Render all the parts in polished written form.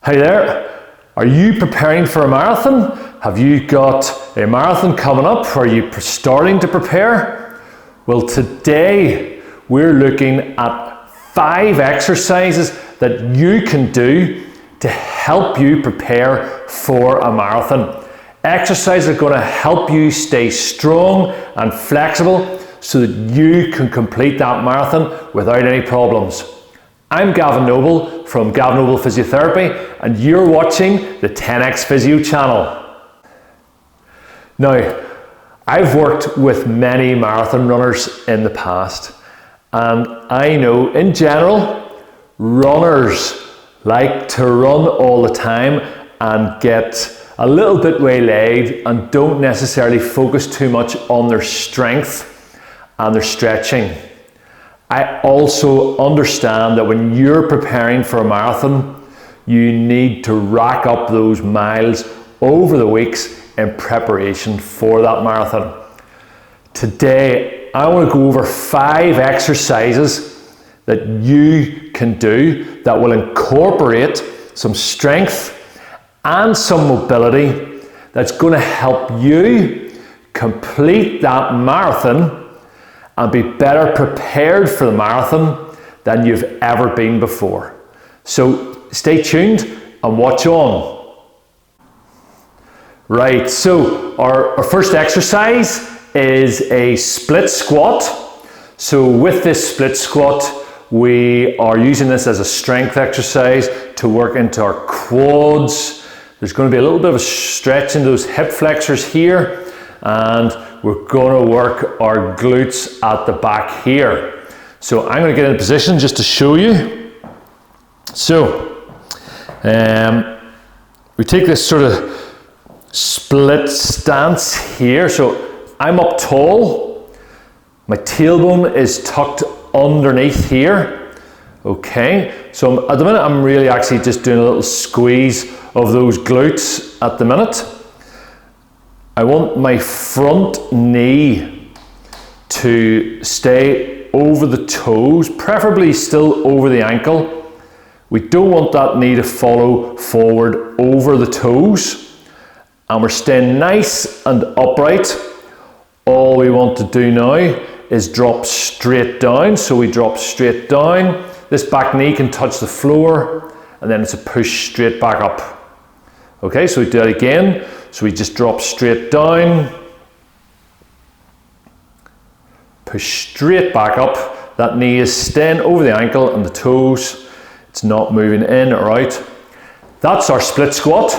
Hey there, are you preparing for a marathon? Have you got a marathon coming up? Are you starting to prepare? Well, today we're looking at 5 exercises that you can do to help you prepare for a marathon. Exercises are going to help you stay strong and flexible so that you can complete that marathon without any problems. I'm Gavin Noble from Gavin Noble Physiotherapy, and you're watching the 10X Physio channel. Now, I've worked with many marathon runners in the past, and I know in general, runners like to run all the time and get a little bit waylaid and don't necessarily focus too much on their strength and their stretching. I also understand that when you're preparing for a marathon, you need to rack up those miles over the weeks in preparation for that marathon. Today, I want to go over 5 exercises that you can do that will incorporate some strength and some mobility that's going to help you complete that marathon and be better prepared for the marathon than you've ever been before. So stay tuned and watch on. Right, so our first exercise is a split squat. So with this split squat, we are using this as a strength exercise to work into our quads. There's going to be a little bit of a stretch in those hip flexors here, and we're going to work our glutes at the back here. So I'm going to get in a position just to show you. So we take this sort of split stance here. So I'm up tall, my tailbone is tucked underneath here. Okay, so at the minute I'm really actually just doing a little squeeze of those glutes at the minute. I want my front knee to stay over the toes, preferably still over the ankle. We don't want that knee to follow forward over the toes. And we're staying nice and upright. All we want to do now is drop straight down. So we drop straight down. This back knee can touch the floor, and then it's a push straight back up. Okay, so we do that again. So we just drop straight down, push straight back up. That knee is staying over the ankle and the toes. It's not moving in or out. That's our split squat.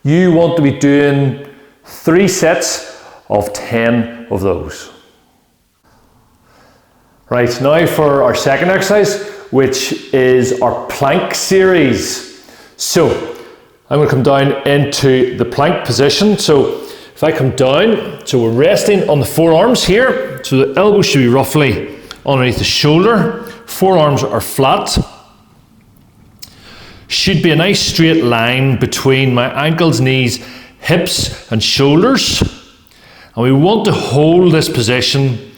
You want to be doing 3 sets of 10 of those. Right, now for our second exercise, which is our plank series. So I'm going to come down into the plank position. So if I come down, so we're resting on the forearms here. So the elbow should be roughly underneath the shoulder. Forearms are flat. Should be a nice straight line between my ankles, knees, hips and shoulders. And we want to hold this position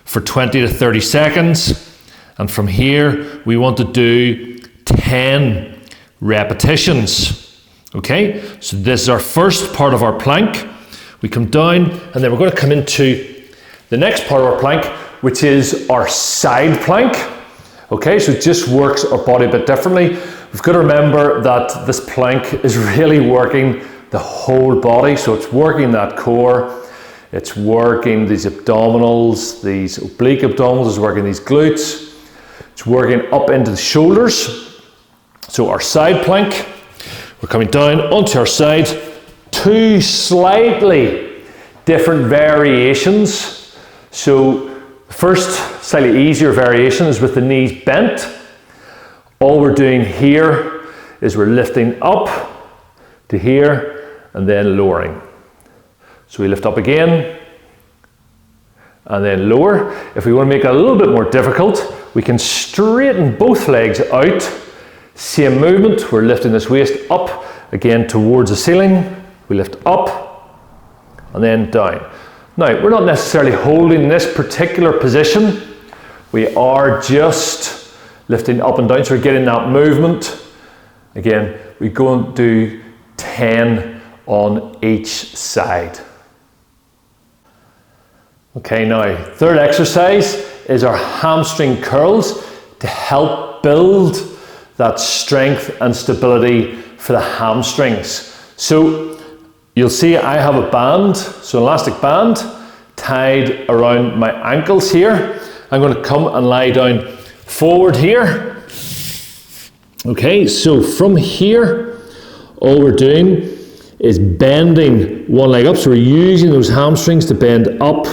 for 20 to 30 seconds. And from here, we want to do 10 repetitions. Okay, so this is our first part of our plank. We come down and then we're going to come into the next part of our plank, which is our side plank. Okay, so it just works our body a bit differently. We've got to remember that this plank is really working the whole body. So it's working that core, it's working these abdominals, these oblique abdominals, it's working these glutes, it's working up into the shoulders. So our side plank. We're coming down onto our side, 2 slightly different variations. So the first slightly easier variation is with the knees bent. All we're doing here is we're lifting up to here and then lowering. So we lift up again and then lower. If we want to make it a little bit more difficult, we can straighten both legs out. Same movement, we're lifting this waist up again towards the ceiling. We lift up and then down. Now, we're not necessarily holding this particular position. We are just lifting up and down, so we're getting that movement Again, we go and do 10 on each side. Okay, now, third exercise is our hamstring curls to help build that strength and stability for the hamstrings. So you'll see I have a band, so an elastic band tied around my ankles here. I'm going to come and lie down forward here. Okay, so from here, all we're doing is bending one leg up. So we're using those hamstrings to bend up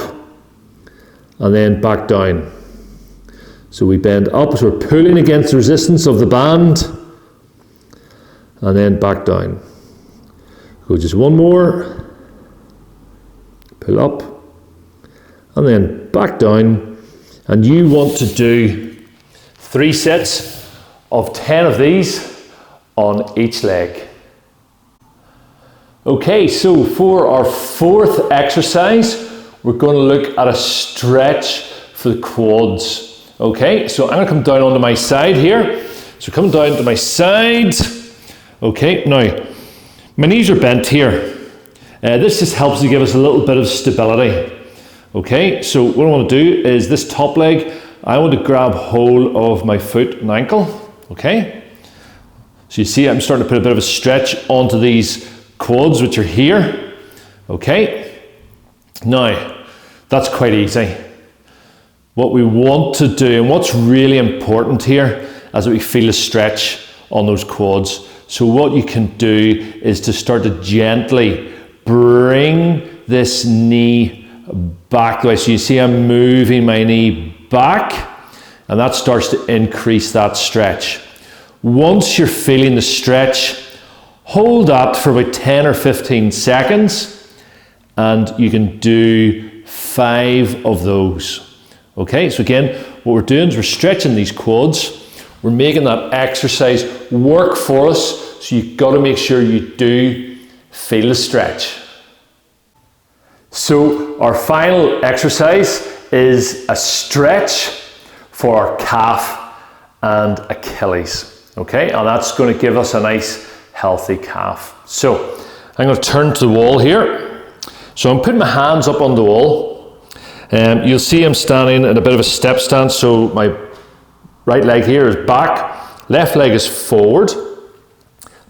and then back down. So we bend up, so we're pulling against the resistance of the band and then back down. Go just one more, pull up and then back down. And you want to do 3 sets of 10 of these on each leg. Okay, so for our fourth exercise, we're going to look at a stretch for the quads. Okay, so I'm going to come down onto my side here. So come down to my side. Okay, now my knees are bent here. This just helps to give us a little bit of stability. Okay, so what I want to do is this top leg, I want to grab hold of my foot and ankle. Okay, so you see I'm starting to put a bit of a stretch onto these quads which are here. Okay, now that's quite easy. What we want to do and what's really important here is that we feel a stretch on those quads. So what you can do is to start to gently bring this knee back the way. So you see I'm moving my knee back and that starts to increase that stretch. Once you're feeling the stretch, hold that for about 10 or 15 seconds and you can do 5 of those. Okay, so again, what we're doing is we're stretching these quads. We're making that exercise work for us, so you've got to make sure you do feel the stretch. So our final exercise is a stretch for our calf and Achilles. Okay, and that's going to give us a nice healthy calf. So I'm going to turn to the wall here. So I'm putting my hands up on the wall. You'll see I'm standing in a bit of a step stance. So my right leg here is back, left leg is forward.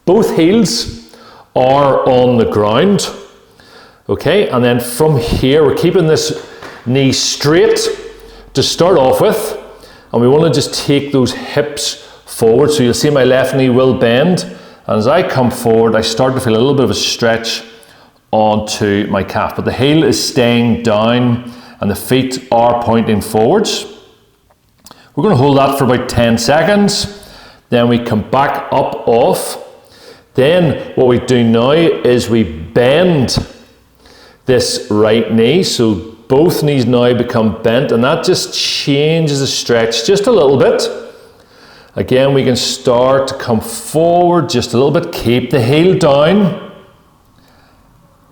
Both heels are on the ground. Okay, and then from here we're keeping this knee straight to start off with, and we want to just take those hips forward. So you'll see my left knee will bend, and as I come forward I start to feel a little bit of a stretch onto my calf, but the heel is staying down and the feet are pointing forwards. We're going to hold that for about 10 seconds, then we come back up off. Then what we do now is we bend this right knee, so both knees now become bent, and that just changes the stretch just a little bit. Again, we can start to come forward just a little bit, keep the heel down.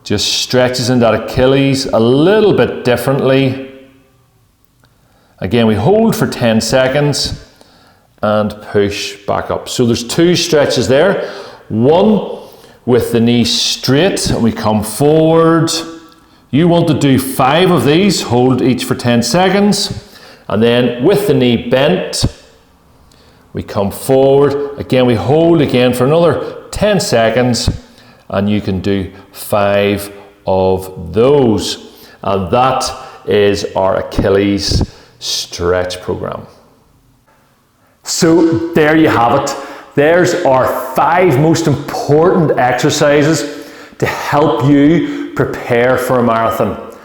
Just stretches in that Achilles a little bit differently. Again, we hold for 10 seconds and push back up. So there's 2 stretches there. One with the knee straight and we come forward. You want to do 5 of these, hold each for 10 seconds. And then with the knee bent, we come forward. Again, we hold again for another 10 seconds. And you can do 5 of those. And that is our Achilles stretch program. So there you have it. There's our 5 most important exercises to help you prepare for a marathon.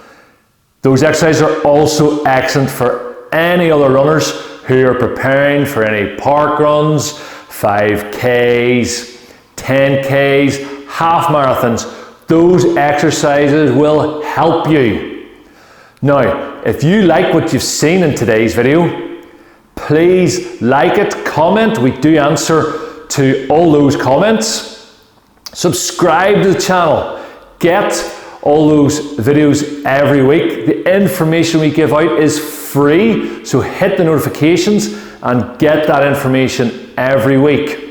Those exercises are also excellent for any other runners who are preparing for any park runs, 5Ks, 10Ks, half marathons. Those exercises will help you. Now, if you like what you've seen in today's video, please like it, comment. We do answer to all those comments. Subscribe to the channel. Get all those videos every week. The information we give out is free, so hit the notifications and get that information every week.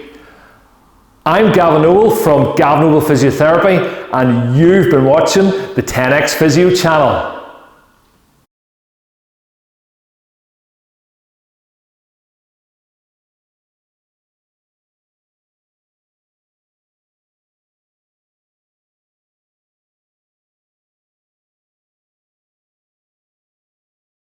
I'm Gavin Noble from Gavin Noble Physiotherapy, and you've been watching the 10X Physio channel.